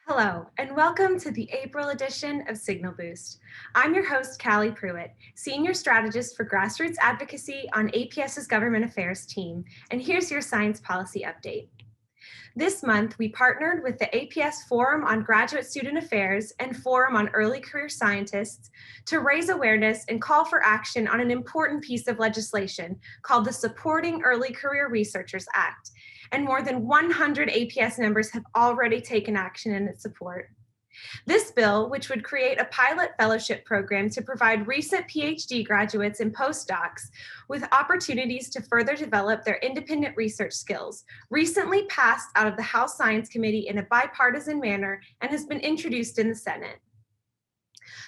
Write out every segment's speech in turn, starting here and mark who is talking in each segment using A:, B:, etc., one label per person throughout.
A: Hello, and welcome to the April edition of Signal Boost. I'm your host, Callie Pruitt, Senior Strategist for Grassroots Advocacy on APS's Government Affairs team, and here's your science policy update. This month, we partnered with the APS Forum on Graduate Student Affairs and Forum on Early Career Scientists to raise awareness and call for action on an important piece of legislation called the Supporting Early Career Researchers Act, and more than 100 APS members have already taken action in its support. This bill, which would create a pilot fellowship program to provide recent PhD graduates and postdocs with opportunities to further develop their independent research skills, recently passed out of the House Science Committee in a bipartisan manner and has been introduced in the Senate.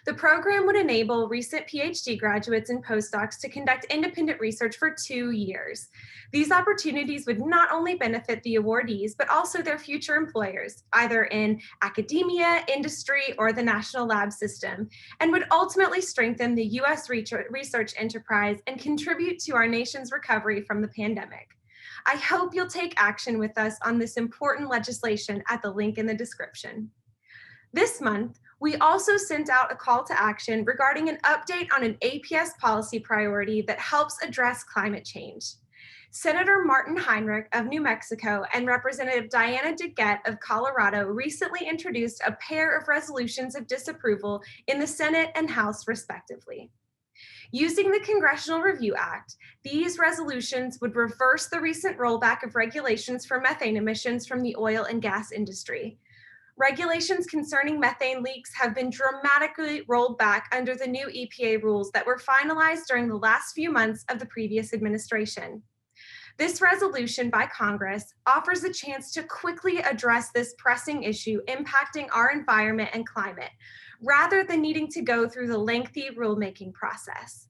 A: The program would enable recent PhD graduates and postdocs to conduct independent research for 2 years. These opportunities would not only benefit the awardees, but also their future employers, either in academia, industry, or the national lab system, and would ultimately strengthen the U.S. research enterprise and contribute to our nation's recovery from the pandemic. I hope you'll take action with us on this important legislation at the link in the description. This month, we also sent out a call to action regarding an update on an APS policy priority that helps address climate change. Senator Martin Heinrich of New Mexico and Representative Diana DeGette of Colorado recently introduced a pair of resolutions of disapproval in the Senate and House, respectively. Using the Congressional Review Act, these resolutions would reverse the recent rollback of regulations for methane emissions from the oil and gas industry. Regulations concerning methane leaks have been dramatically rolled back under the new EPA rules that were finalized during the last few months of the previous administration. This resolution by Congress offers a chance to quickly address this pressing issue impacting our environment and climate, rather than needing to go through the lengthy rulemaking process.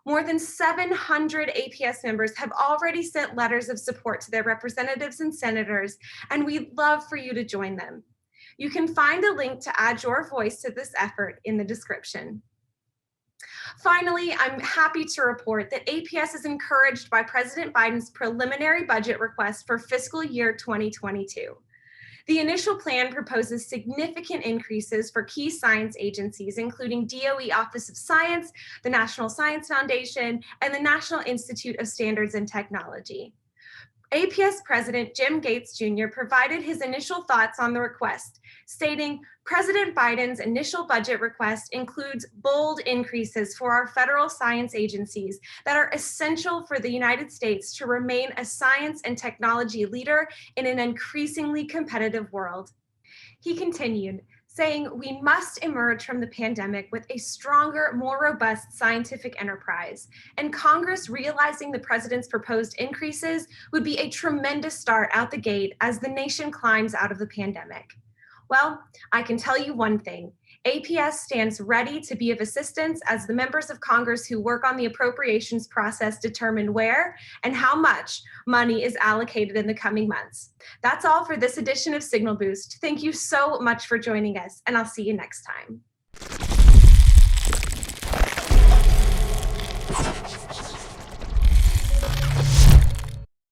A: More than 700 APS members have already sent letters of support to their representatives and senators, and we'd love for you to join them. You can find a link to add your voice to this effort in the description. Finally, I'm happy to report that APS is encouraged by President Biden's preliminary budget request for fiscal year 2022. The initial plan proposes significant increases for key science agencies, including DOE Office of Science, the National Science Foundation, and the National Institute of Standards and Technology. APS President Jim Gates Jr. provided his initial thoughts on the request, stating, President Biden's initial budget request includes bold increases for our federal science agencies that are essential for the United States to remain a science and technology leader in an increasingly competitive world. He continued, saying we must emerge from the pandemic with a stronger, more robust scientific enterprise, and Congress realizing the president's proposed increases would be a tremendous start out the gate as the nation climbs out of the pandemic. Well, I can tell you one thing. APS stands ready to be of assistance as the members of Congress who work on the appropriations process determine where and how much money is allocated in the coming months. That's all for this edition of Signal Boost. Thank you so much for joining us, and I'll see you next time.